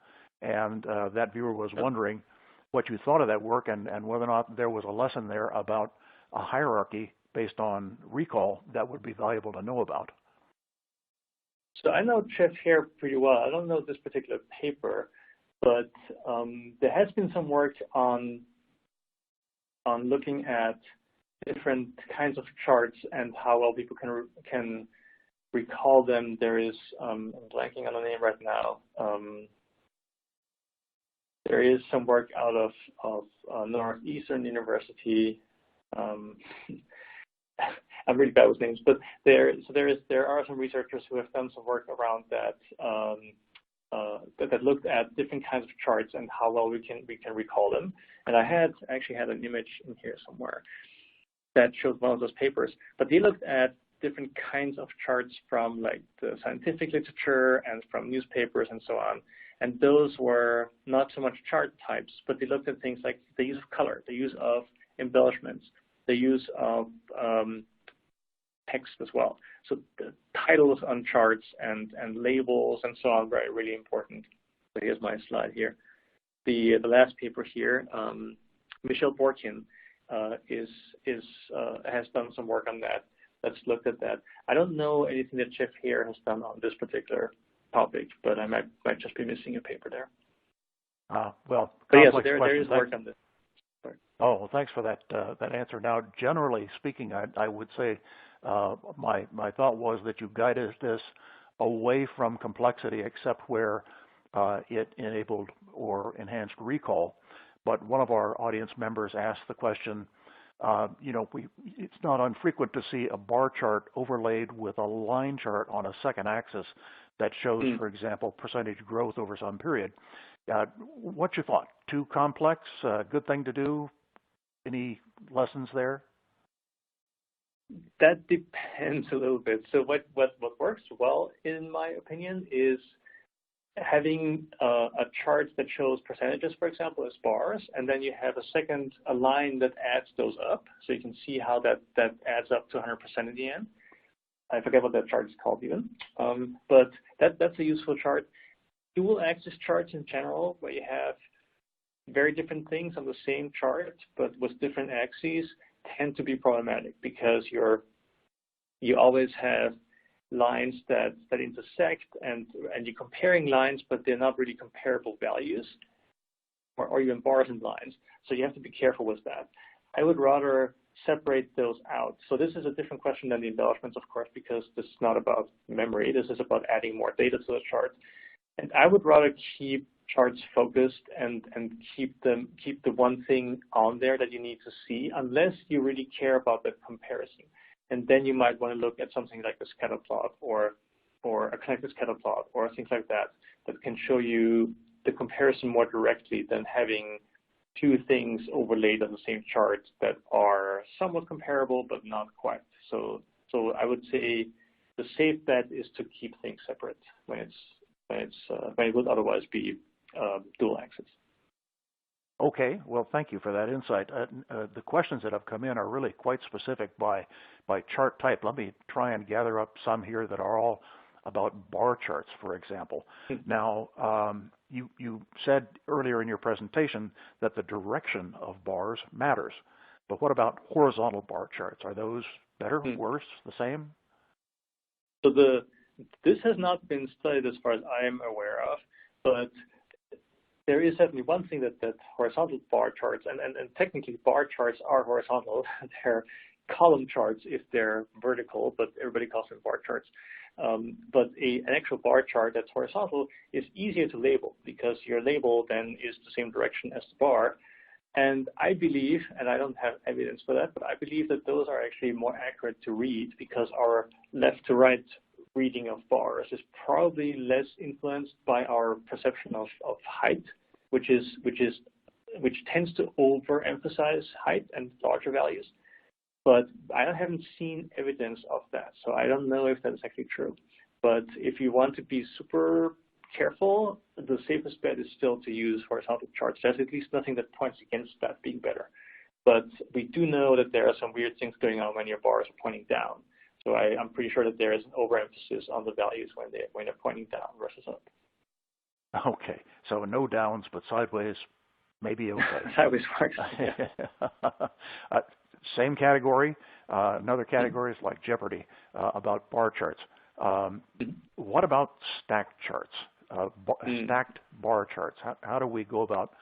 And that viewer was wondering what you thought of that work and whether or not there was a lesson there about a hierarchy based on recall that would be valuable to know about. So I know Jeff Heer pretty well. I don't know this particular paper, but there has been some work on looking at different kinds of charts and how well people can recall them. There is, I'm blanking on the name right now. There is some work out of Northeastern University. I'm really bad with names, but there are some researchers who have done some work around that that looked at different kinds of charts and how well we can recall them. And I actually had an image in here somewhere that showed one of those papers. But they looked at different kinds of charts from like the scientific literature and from newspapers and so on. And those were not so much chart types, but they looked at things like the use of color, the use of embellishments, the use of text as well. So the titles on charts and labels and so on are really important. So here's my slide here. The last paper here, Michelle Borkin has done some work on that. Let's look at that. I don't know anything that Jeff Heer has done on this particular topic, but I might just be missing a paper there. Well, but yeah, so there is work on this. Sorry. Oh, well, thanks for that answer. Now, generally speaking, I would say my thought was that you guided this away from complexity, except where it enabled or enhanced recall. But one of our audience members asked the question, it's not infrequent to see a bar chart overlaid with a line chart on a second axis that shows, for example, percentage growth over some period. What's your thought? Too complex? Good thing to do? Any lessons there? That depends a little bit. So what works well, in my opinion, is having a chart that shows percentages, for example, as bars, and then you have a line that adds those up, so you can see how that adds up to 100% in the end. I forget what that chart is called even, but that's a useful chart. Dual axis charts in general, where you have very different things on the same chart, but with different axes, tend to be problematic because you always have lines that intersect, and you're comparing lines, but they're not really comparable values, or even bars and lines. So you have to be careful with that. I would rather separate those out. So this is a different question than the embellishments, of course, because this is not about memory. This is about adding more data to the chart. And I would rather keep charts focused and keep the one thing on there that you need to see, unless you really care about the comparison. And then you might want to look at something like a scatter plot or a connected scatter plot or things like that can show you the comparison more directly than having two things overlaid on the same chart that are somewhat comparable but not quite. So I would say the safe bet is to keep things separate when it would otherwise be dual axis. Okay, well, thank you for that insight. The questions that have come in are really quite specific by chart type. Let me try and gather up some here that are all about bar charts, for example. Now, you said earlier in your presentation that the direction of bars matters, but what about horizontal bar charts? Are those better, worse, the same? So this has not been studied as far as I am aware of, but there is certainly one thing that horizontal bar charts, and technically bar charts are horizontal. They're column charts if they're vertical, but everybody calls them bar charts. But an actual bar chart that's horizontal is easier to label because your label then is the same direction as the bar. And I believe, and I don't have evidence for that, but I believe that those are actually more accurate to read because our left to right reading of bars is probably less influenced by our perception of height, which tends to overemphasize height and larger values. But I haven't seen evidence of that, so I don't know if that's actually true. But if you want to be super careful, the safest bet is still to use horizontal charts. There's at least nothing that points against that being better. But we do know that there are some weird things going on when your bars are pointing down. So I'm pretty sure that there is an overemphasis on the values when they're pointing down versus up. Okay, so no downs, but sideways, maybe okay. Sideways works. Same category. Another category is like Jeopardy about bar charts. What about stacked charts? Stacked bar charts. How do we go about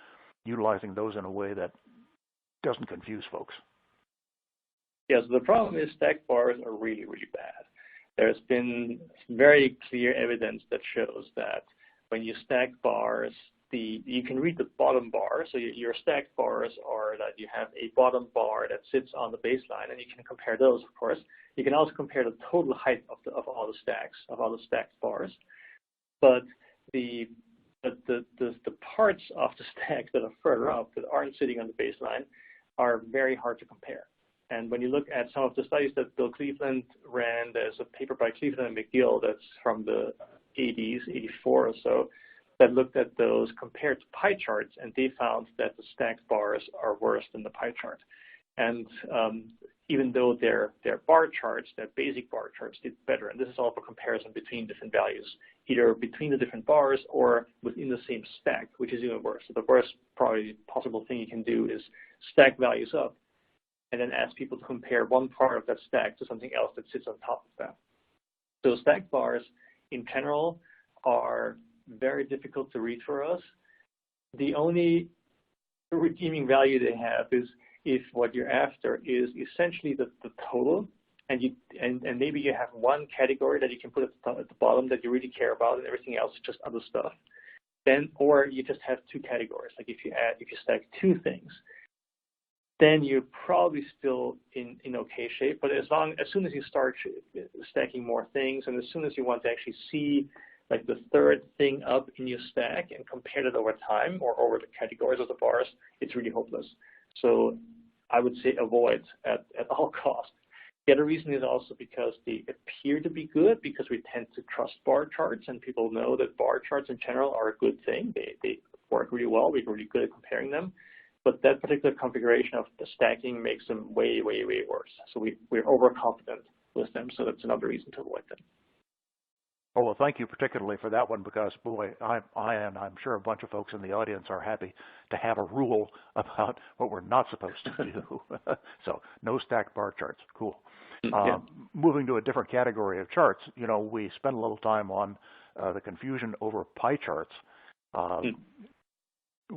utilizing those in a way that doesn't confuse folks? Yeah, so the problem is stacked bars are really, really bad. There's been very clear evidence that shows that when you stack bars, you can read the bottom bar. So your stacked bars are that you have a bottom bar that sits on the baseline, and you can compare those, of course. You can also compare the total height of all the stacked bars. But the parts of the stack that are further up that aren't sitting on the baseline are very hard to compare. And when you look at some of the studies that Bill Cleveland ran, there's a paper by Cleveland and McGill that's from the 80s, 84 or so, that looked at those compared to pie charts, and they found that the stacked bars are worse than the pie chart. And even though they're bar charts, they're basic bar charts, did better. And this is all for comparison between different values, either between the different bars or within the same stack, which is even worse. So the worst probably possible thing you can do is stack values up and then ask people to compare one part of that stack to something else that sits on top of that. So stacked bars in general are very difficult to read for us. The only redeeming value they have is if what you're after is essentially the total, and maybe you have one category that you can put at the bottom that you really care about, and everything else is just other stuff. Then, or you just have two categories. Like if you stack two things, then you're probably still in okay shape. But as soon as you start stacking more things, and as soon as you want to actually see like the third thing up in your stack and compare it over time or over the categories of the bars, it's really hopeless. So I would say avoid at all costs. The other reason is also because they appear to be good because we tend to trust bar charts, and people know that bar charts in general are a good thing. They work really well. We're really good at comparing them. But that particular configuration of the stacking makes them way, way, way worse. So we're overconfident with them, so that's another reason to avoid them. Oh, well, thank you particularly for that one because, boy, I and I'm sure a bunch of folks in the audience are happy to have a rule about what we're not supposed to do. So no stacked bar charts. Cool. Yeah. Moving to a different category of charts, we spent a little time on the confusion over pie charts.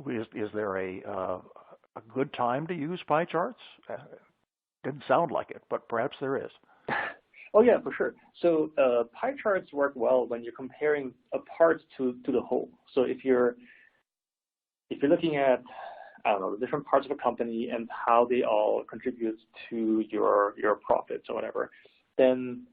Is there a good time to use pie charts? Didn't sound like it, but perhaps there is. Oh yeah, for sure. So pie charts work well when you're comparing a part to the whole. So if you're looking at, I don't know, the different parts of a company and how they all contribute to your profits or whatever, then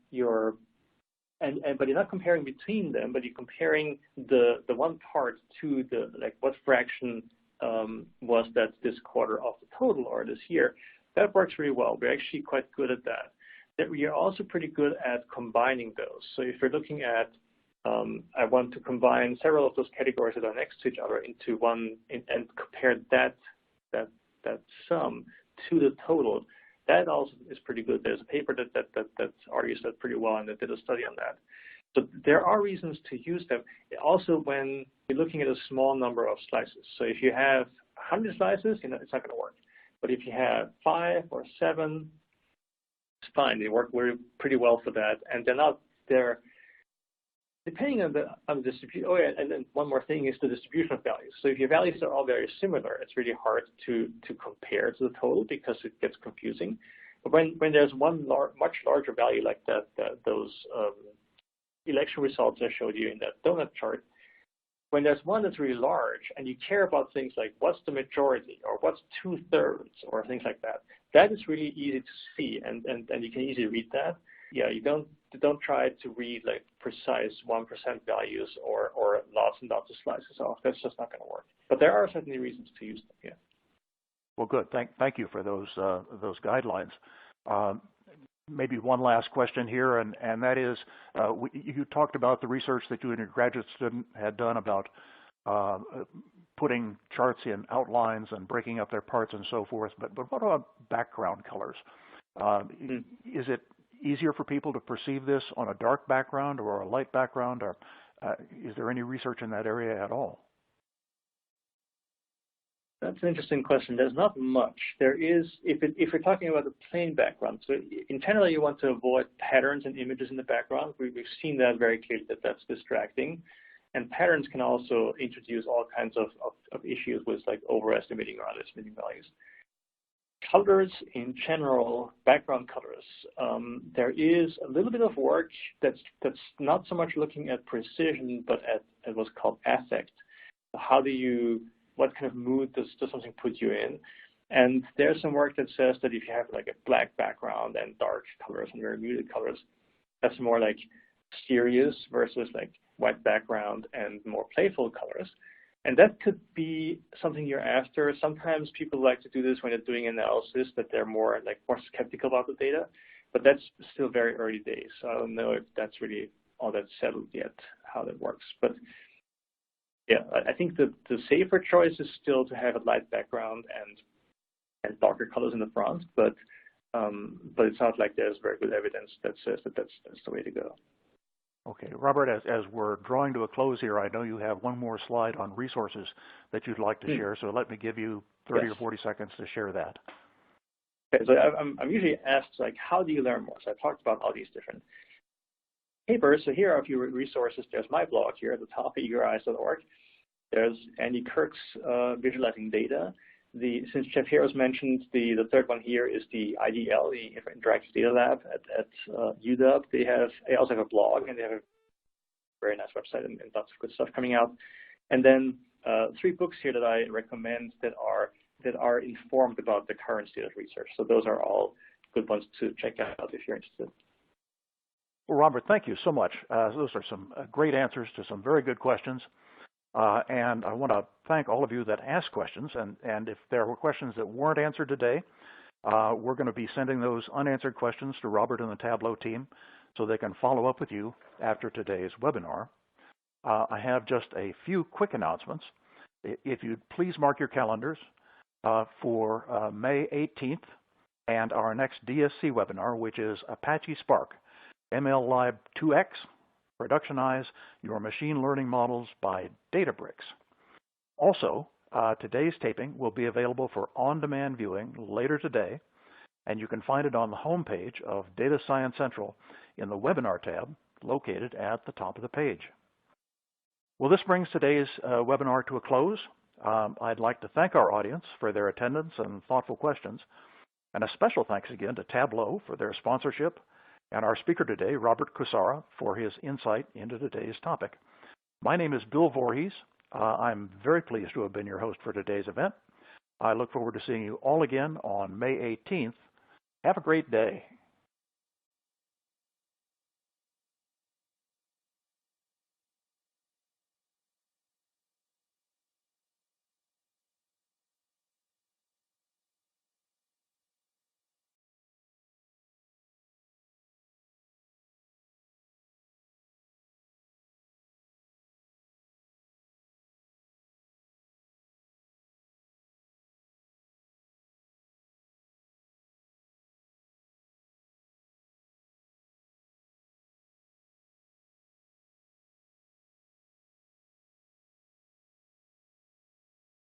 but you're not comparing between them, but you're comparing the one part to the, like, what fraction was that this quarter of the total or this year. That works really well. We're actually quite good at that. We are also pretty good at combining those. So if you're looking at, I want to combine several of those categories that are next to each other into one and compare that sum to the total, that also is pretty good. There's a paper that argues that pretty well and that did a study on that. So there are reasons to use them. Also, when you're looking at a small number of slices. So if you have 100 slices, it's not going to work. But if you have 5 or 7, it's fine. They work pretty well for that, and they're depending on the distribution. Oh yeah, and then one more thing is the distribution of values. So if your values are all very similar, it's really hard to compare to the total because it gets confusing. But when there's one much larger value like those election results I showed you in that donut chart, when there's one that's really large and you care about things like what's the majority or what's 2/3 or things like that, that is really easy to see and you can easily read that. Yeah, you don't try to read like precise 1% values or lots and lots of slices off. That's just not going to work. But there are certainly reasons to use them. Yeah. Well, good. Thank you for those guidelines. Maybe one last question here, and that is, you talked about the research that you and your graduate student had done about putting charts in outlines and breaking up their parts and so forth, but what about background colors? Is it easier for people to perceive this on a dark background or a light background, or is there any research in that area at all? That's an interesting question. There's not much. There is, if you're talking about a plain background, so in general you want to avoid patterns and images in the background. We've seen that very clearly that that's distracting. And patterns can also introduce all kinds of issues with like overestimating or underestimating values. Colors in general, background colors, there is a little bit of work that's not so much looking at precision, but at what's called affect. What kind of mood does something put you in? And there's some work that says that if you have like a black background and dark colors and very muted colors, that's more like serious versus like white background and more playful colors. And that could be something you're after. Sometimes people like to do this when they're doing analysis, that they're more skeptical about the data, but that's still very early days. So I don't know if that's really all that settled yet, how that works. But yeah, I think the safer choice is still to have a light background and darker colors in the front, but it's not like there's very good evidence that says that that's the way to go. Okay, Robert, as we're drawing to a close here, I know you have one more slide on resources that you'd like to share, so let me give you 30 or 40 seconds to share that. Okay, so I'm usually asked, like, how do you learn more? So I talked about all these different papers. So here are a few resources. There's my blog here at the top, eageryes.org. There's Andy Kirk's Visualizing Data. Since Jeff Harris mentioned, the third one here is the IDL, the Interactive Data Lab at UW. They also have a blog, and they have a very nice website and lots of good stuff coming out. And then 3 books here that I recommend that are informed about the current state of research. So those are all good ones to check out if you're interested. Well, Robert, thank you so much. Those are some great answers to some very good questions. And I want to thank all of you that asked questions. And if there were questions that weren't answered today, we're going to be sending those unanswered questions to Robert and the Tableau team so they can follow up with you after today's webinar. I have just a few quick announcements. If you'd please mark your calendars for May 18th and our next DSC webinar, which is Apache Spark, ML Lib 2X, Productionize Your Machine Learning Models by Databricks. Also, today's taping will be available for on-demand viewing later today, and you can find it on the home page of Data Science Central in the Webinar tab located at the top of the page. Well, this brings today's webinar to a close. I'd like to thank our audience for their attendance and thoughtful questions, and a special thanks again to Tableau for their sponsorship, and our speaker today, Robert Kosara, for his insight into today's topic. My name is Bill Vorhies. I'm very pleased to have been your host for today's event. I look forward to seeing you all again on May 18th. Have a great day.